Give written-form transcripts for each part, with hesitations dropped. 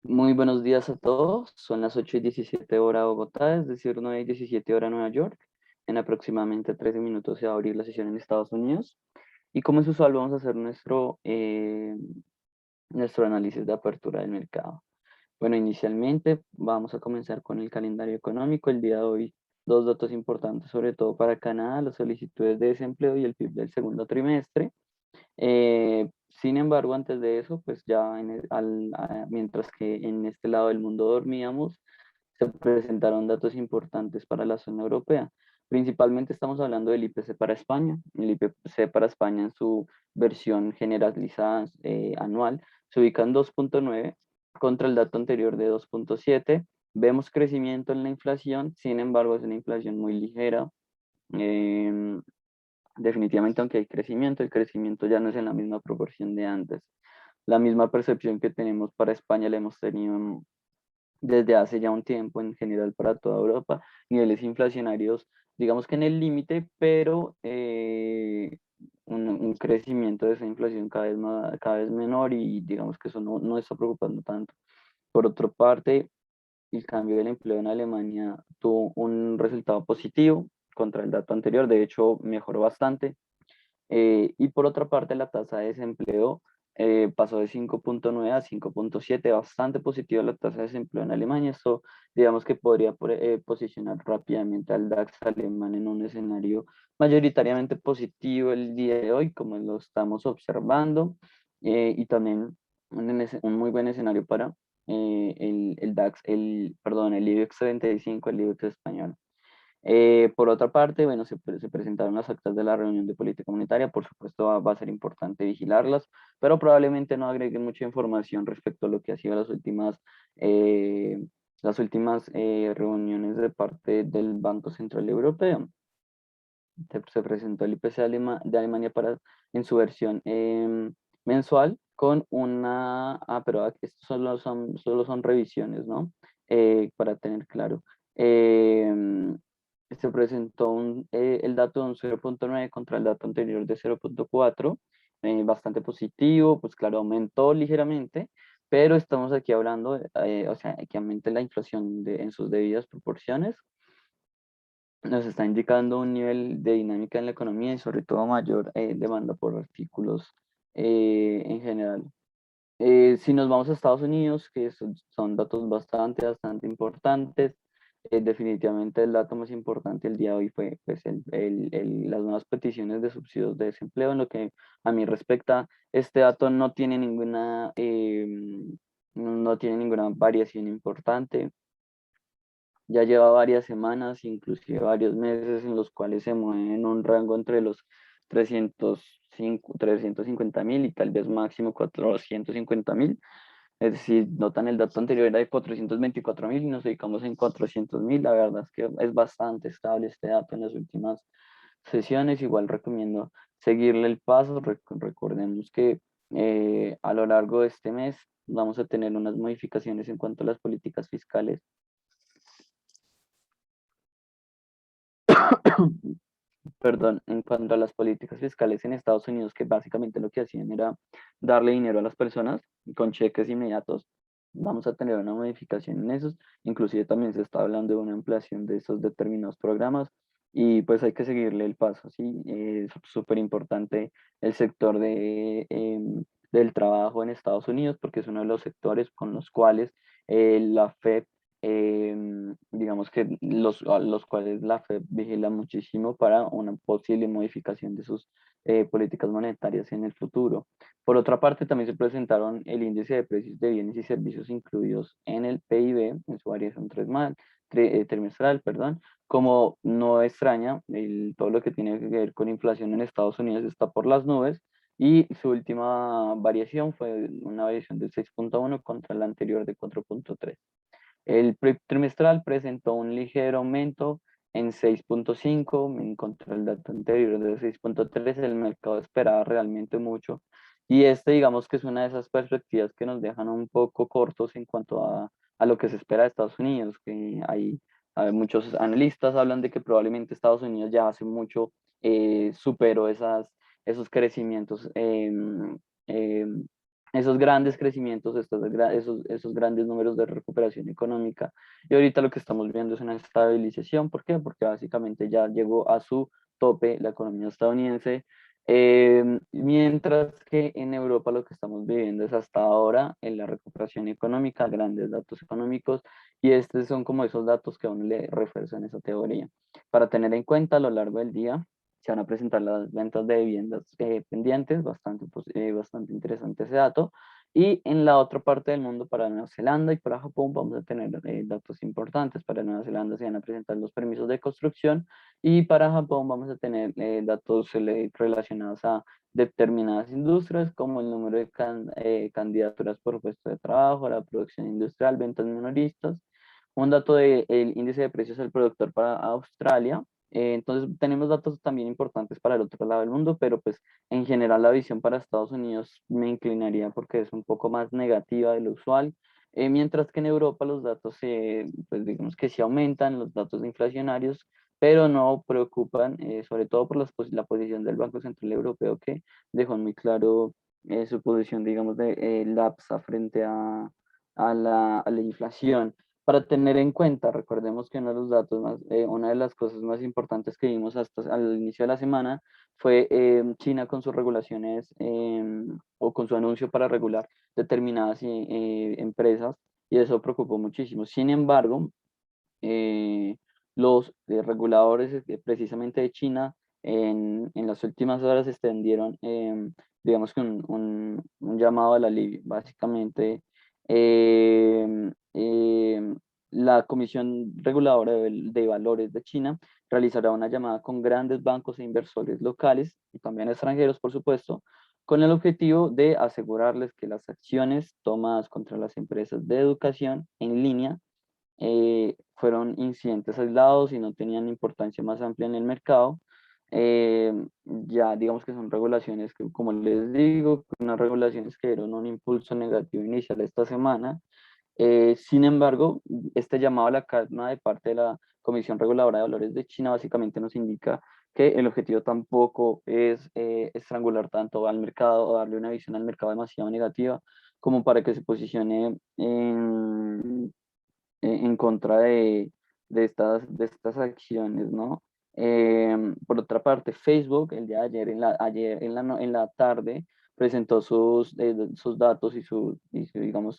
Muy buenos días a todos. Son las 8:17 hora Bogotá, es decir, 9:17 hora Nueva York. En aproximadamente 13 minutos se va a abrir la sesión en Estados Unidos. Y como es usual, vamos a hacer nuestro análisis de apertura del mercado. Bueno, inicialmente vamos a comenzar con el calendario económico. El día de hoy, dos datos importantes, sobre todo para Canadá, las solicitudes de desempleo y el PIB del segundo trimestre. Sin embargo, antes de eso, pues ya mientras que en este lado del mundo dormíamos, se presentaron datos importantes para la zona europea. Principalmente estamos hablando del IPC para España. El IPC para España en su versión generalizada anual se ubica en 2,9 contra el dato anterior de 2,7. Vemos crecimiento en la inflación, sin embargo es una inflación muy ligera. Em, Definitivamente, aunque hay crecimiento, el crecimiento ya no es en la misma proporción de antes. La misma percepción que tenemos para España la hemos tenido desde hace ya un tiempo en general para toda Europa. Niveles inflacionarios, digamos que en el límite, pero un crecimiento de esa inflación cada vez menor y digamos que eso no está preocupando tanto. Por otra parte, el cambio del empleo en Alemania tuvo un resultado positivo contra el dato anterior, de hecho mejoró bastante. Y por otra parte, la tasa de desempleo pasó de 5,9 a 5,7, bastante positiva la tasa de desempleo en Alemania. Esto, digamos que podría posicionar rápidamente al DAX alemán en un escenario mayoritariamente positivo el día de hoy, como lo estamos observando, y también un muy buen escenario para el DAX, perdón, el IBEX 35, el IBEX español. Por otra parte, bueno, se presentaron las actas de la reunión de política monetaria, por supuesto va a ser importante vigilarlas, pero probablemente no agreguen mucha información respecto a lo que ha sido eh, las últimas reuniones de parte del Banco Central Europeo. Se presentó el IPC de Alemania en su versión mensual con pero esto solo son revisiones, ¿no? Para tener claro. Em, Se presentó el dato de un 0,9 contra el dato anterior de 0,4, bastante positivo, pues claro, aumentó ligeramente, pero estamos aquí hablando, o sea, que aumente la inflación en sus debidas proporciones nos está indicando un nivel de dinámica en la economía y sobre todo mayor demanda por artículos en general. Si nos vamos a Estados Unidos, que son datos bastante importantes, definitivamente el dato más importante el día de hoy fue pues, las nuevas peticiones de subsidios de desempleo. En lo que a mí respecta, este dato no tiene ninguna variación importante. Ya lleva varias semanas, inclusive varios meses en los cuales se mueve en un rango entre los 350.000 y tal vez máximo 450.000. Es decir, notan el dato anterior era de 424.000 y nos ubicamos en 400.000. La verdad es que es bastante estable este dato en las últimas sesiones. Igual recomiendo seguirle el paso. Recordemos que a lo largo de este mes vamos a tener unas modificaciones en cuanto a las políticas fiscales. Perdón, en cuanto a las políticas fiscales en Estados Unidos, que básicamente lo que hacían era darle dinero a las personas con cheques inmediatos, vamos a tener una modificación en esos. Inclusive también se está hablando de una ampliación de esos determinados programas y pues hay que seguirle el paso, ¿sí? Es súper importante el sector del trabajo en Estados Unidos porque es uno de los sectores con los cuales la Fed digamos que los cuales la Fed vigila muchísimo para una posible modificación de sus políticas monetarias en el futuro. Por otra parte, también se presentaron el índice de precios de bienes y servicios incluidos en el PIB, en su variación trimestral, perdón. Como no extraña, todo lo que tiene que ver con inflación en Estados Unidos está por las nubes y su última variación fue una variación del 6,1 contra la anterior de 4,3. El trimestral presentó un ligero aumento en 6,5 en contra del dato anterior de 6,3. El mercado esperaba realmente mucho y digamos que es una de esas perspectivas que nos dejan un poco cortos en cuanto a lo que se espera de Estados Unidos, que muchos analistas hablan de que probablemente Estados Unidos ya hace mucho superó esos crecimientos esos grandes crecimientos, esos grandes números de recuperación económica. Y ahorita lo que estamos viendo es una estabilización. ¿Por qué? Porque básicamente ya llegó a su tope la economía estadounidense, mientras que en Europa lo que estamos viviendo es hasta ahora en la recuperación económica, grandes datos económicos, y estos son como esos datos que a uno le refuerzan esa teoría. Para tener en cuenta a lo largo del día, se van a presentar las ventas de viviendas pendientes, bastante interesante ese dato. Y en la otra parte del mundo, para Nueva Zelanda y para Japón, vamos a tener datos importantes. Para Nueva Zelanda se van a presentar los permisos de construcción y para Japón vamos a tener datos relacionados a determinadas industrias, como el número de candidaturas por puesto de trabajo, la producción industrial, ventas minoristas. Un dato del índice de precios del productor para Australia. Entonces tenemos datos también importantes para el otro lado del mundo, pero pues en general la visión para Estados Unidos me inclinaría porque es un poco más negativa de lo usual, mientras que en Europa los datos, pues digamos que sí aumentan, los datos inflacionarios, pero no preocupan, sobre todo por la posición del Banco Central Europeo, que dejó muy claro su posición, digamos, de lapsa frente a la inflación. Para tener en cuenta, recordemos que uno de los datos más, una de las cosas más importantes que vimos hasta al inicio de la semana fue China con sus regulaciones o con su anuncio para regular determinadas empresas, y eso preocupó muchísimo. Sin embargo, los reguladores precisamente de China en las últimas horas extendieron, digamos que un llamado a la alivio. Básicamente, la Comisión Reguladora de Valores de China realizará una llamada con grandes bancos e inversores locales y también extranjeros, por supuesto, con el objetivo de asegurarles que las acciones tomadas contra las empresas de educación en línea fueron incidentes aislados y no tenían importancia más amplia en el mercado. Ya digamos que son regulaciones que, como les digo, unas regulaciones que dieron un impulso negativo inicial esta semana. Sin embargo, este llamado a la calma de parte de la Comisión Reguladora de Valores de China básicamente nos indica que el objetivo tampoco es estrangular tanto al mercado o darle una visión al mercado demasiado negativa como para que se posicione en contra de estas acciones, ¿no? Por otra parte, Facebook, el día de ayer en la tarde, presentó sus datos digamos,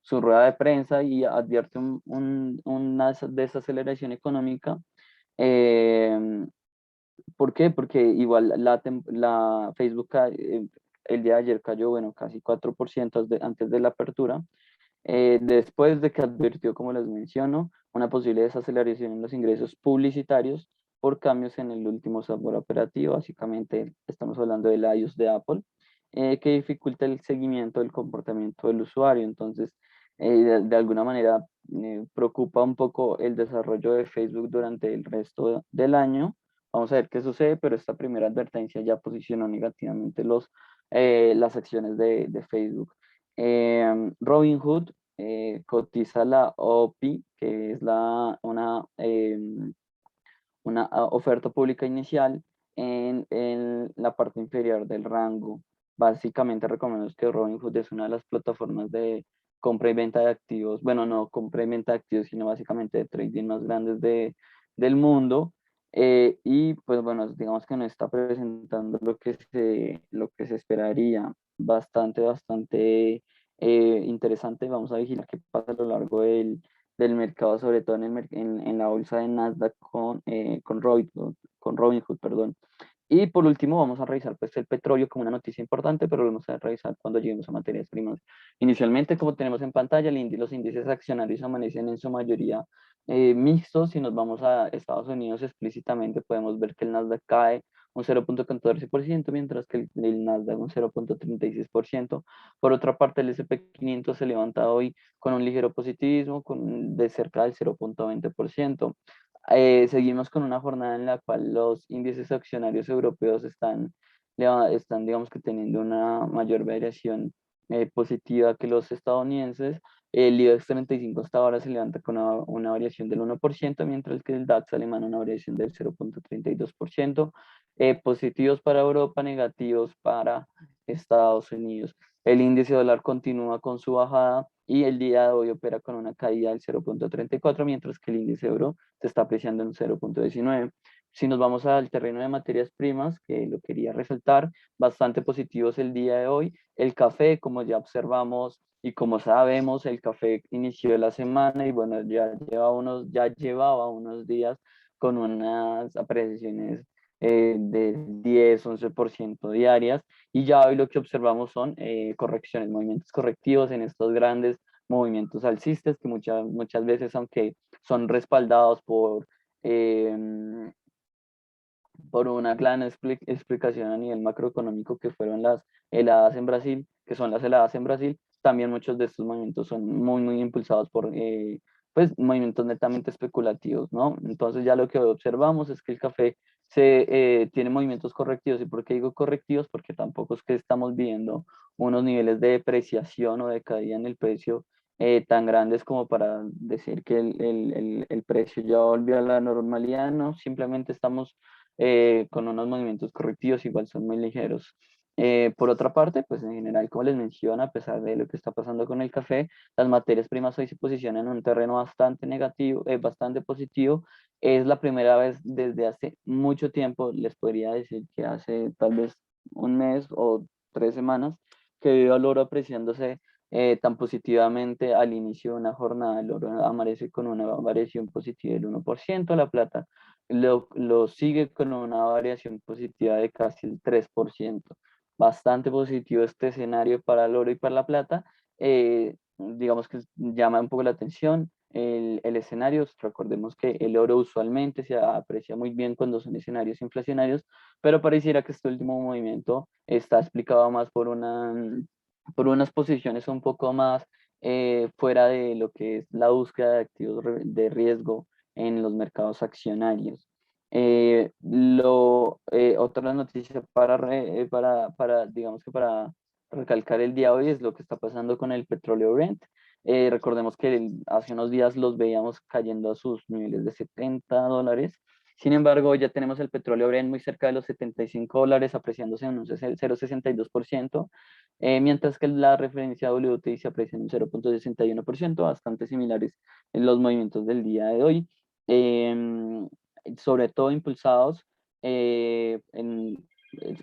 su rueda de prensa y advierte una desaceleración económica. Eh, ¿Por qué? Porque igual la Facebook el día de ayer cayó, bueno, casi 4% antes de la apertura, después de que advirtió, como les menciono, una posible desaceleración en los ingresos publicitarios por cambios en el último software operativo. Básicamente estamos hablando del iOS de Apple, que dificulta el seguimiento del comportamiento del usuario. Entonces, de alguna manera, preocupa un poco el desarrollo de Facebook durante el resto del año. Vamos a ver qué sucede, pero esta primera advertencia ya posicionó negativamente las acciones de Facebook. Robinhood cotiza la OPI, que es una oferta pública inicial en la parte inferior del rango. Básicamente recomendamos que Robinhood es una de las plataformas de compra y venta de activos, bueno, no compra y venta de activos, sino básicamente de trading más grandes del mundo. Y pues bueno, digamos que no está presentando lo que se esperaría. Bastante interesante. Vamos a vigilar qué pasa a lo largo del mercado, sobre todo en la bolsa de Nasdaq con Robinhood, perdón. Y por último, vamos a revisar pues, el petróleo como una noticia importante, pero lo vamos a revisar cuando lleguemos a materias primas. Inicialmente, como tenemos en pantalla, los índices accionarios amanecen en su mayoría mixtos. Si nos vamos a Estados Unidos explícitamente, podemos ver que el Nasdaq cae un 0,14%, mientras que el Nasdaq un 0,36%. Por otra parte, el S&P 500 se levanta hoy con un ligero positivismo de cerca del 0,20%. Seguimos con una jornada en la cual los índices accionarios europeos están, digamos que teniendo una mayor variación positiva que los estadounidenses. El IBEX 35 hasta ahora se levanta con una variación del 1%, mientras que el DAX alemán una variación del 0,32%. Positivos para Europa, negativos para Estados Unidos. el índice dólar continúa con su bajada y el día de hoy opera con una caída del 0,34, mientras que el índice euro se está apreciando en 0,19. Si nos vamos al terreno de materias primas, que lo quería resaltar, bastante positivos el día de hoy. El café, como ya observamos y como sabemos, el café inició la semana y bueno, ya llevaba unos días con unas apreciaciones de 10-11% diarias, y ya hoy lo que observamos son correcciones, movimientos correctivos en estos grandes movimientos alcistas que muchas veces, aunque son respaldados eh, por una gran explicación a nivel macroeconómico, que fueron las heladas en Brasil, que son las heladas en Brasil, también muchos de estos movimientos son muy impulsados por pues, movimientos netamente especulativos, ¿no? Entonces ya lo que observamos es que el café tiene movimientos correctivos. ¿Y por qué digo correctivos? Porque tampoco es que estamos viendo unos niveles de depreciación o de caída en el precio tan grandes como para decir que el precio ya volvió a la normalidad, no, simplemente estamos con unos movimientos correctivos, igual son muy ligeros. Por otra parte, pues en general, como les menciono, a pesar de lo que está pasando con el café, las materias primas hoy se posicionan en un terreno bastante negativo, bastante positivo. Es la primera vez desde hace mucho tiempo, les podría decir que hace tal vez un mes o 3 semanas, que veo al oro apreciándose tan positivamente al inicio de una jornada. El oro amanece con una variación positiva del 1%, la plata lo sigue con una variación positiva de casi el 3%. Bastante positivo este escenario para el oro y para la plata. Digamos que llama un poco la atención el escenario. Recordemos que el oro usualmente se aprecia muy bien cuando son escenarios inflacionarios, pero pareciera que este último movimiento está explicado más por unas posiciones un poco más fuera de lo que es la búsqueda de activos de riesgo en los mercados accionarios. Otra noticia digamos que para recalcar el día de hoy es lo que está pasando con el petróleo Brent. Recordemos que hace unos días los veíamos cayendo a sus niveles de $70. Sin embargo, ya tenemos el petróleo Brent muy cerca de los $75, apreciándose en un 0,62%, mientras que la referencia WTI se aprecia en un 0,61%, bastante similares en los movimientos del día de hoy. Em, Sobre todo impulsados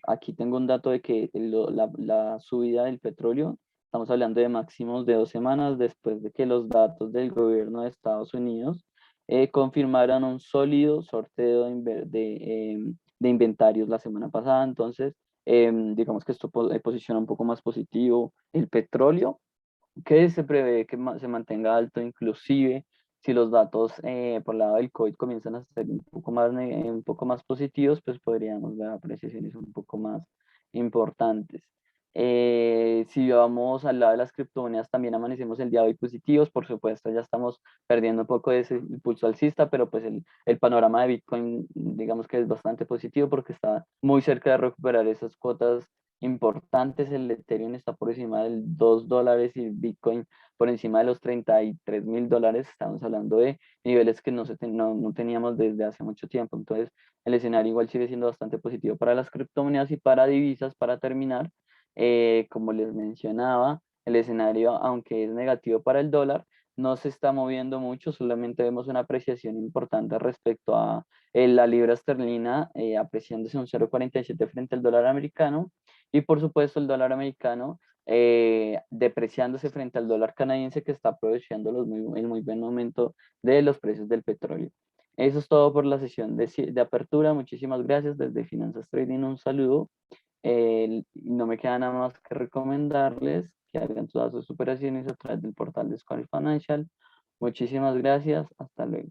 aquí tengo un dato de que la subida del petróleo, estamos hablando de máximos de 2 semanas después de que los datos del gobierno de Estados Unidos confirmaron un sólido sorteo de inventarios la semana pasada. Entonces, digamos que esto posiciona un poco más positivo el petróleo, que se prevé que se mantenga alto, inclusive si los datos por el lado del COVID comienzan a ser un poco más positivos, pues podríamos ver apreciaciones un poco más importantes. Si vamos al lado de las criptomonedas, también amanecemos el día de hoy positivos. Por supuesto, ya estamos perdiendo un poco de ese impulso alcista, pero pues el panorama de Bitcoin, digamos que es bastante positivo porque está muy cerca de recuperar esas cuotas importantes. El Ethereum está por encima del $2 y el Bitcoin por encima de los $33.000. Estamos hablando de niveles que no teníamos desde hace mucho tiempo. Entonces, el escenario igual sigue siendo bastante positivo para las criptomonedas y para divisas. Para terminar, como les mencionaba, el escenario, aunque es negativo para el dólar, no se está moviendo mucho, solamente vemos una apreciación importante respecto a la libra esterlina, apreciándose un 0,47 frente al dólar americano, y por supuesto el dólar americano depreciándose frente al dólar canadiense, que está aprovechando el muy buen momento de los precios del petróleo. Eso es todo por la sesión de apertura. Muchísimas gracias desde Finanzas Trading. Un saludo. No me queda nada más que recomendarles que hagan todas sus operaciones a través del portal de Square Financial. Muchísimas gracias. Hasta luego.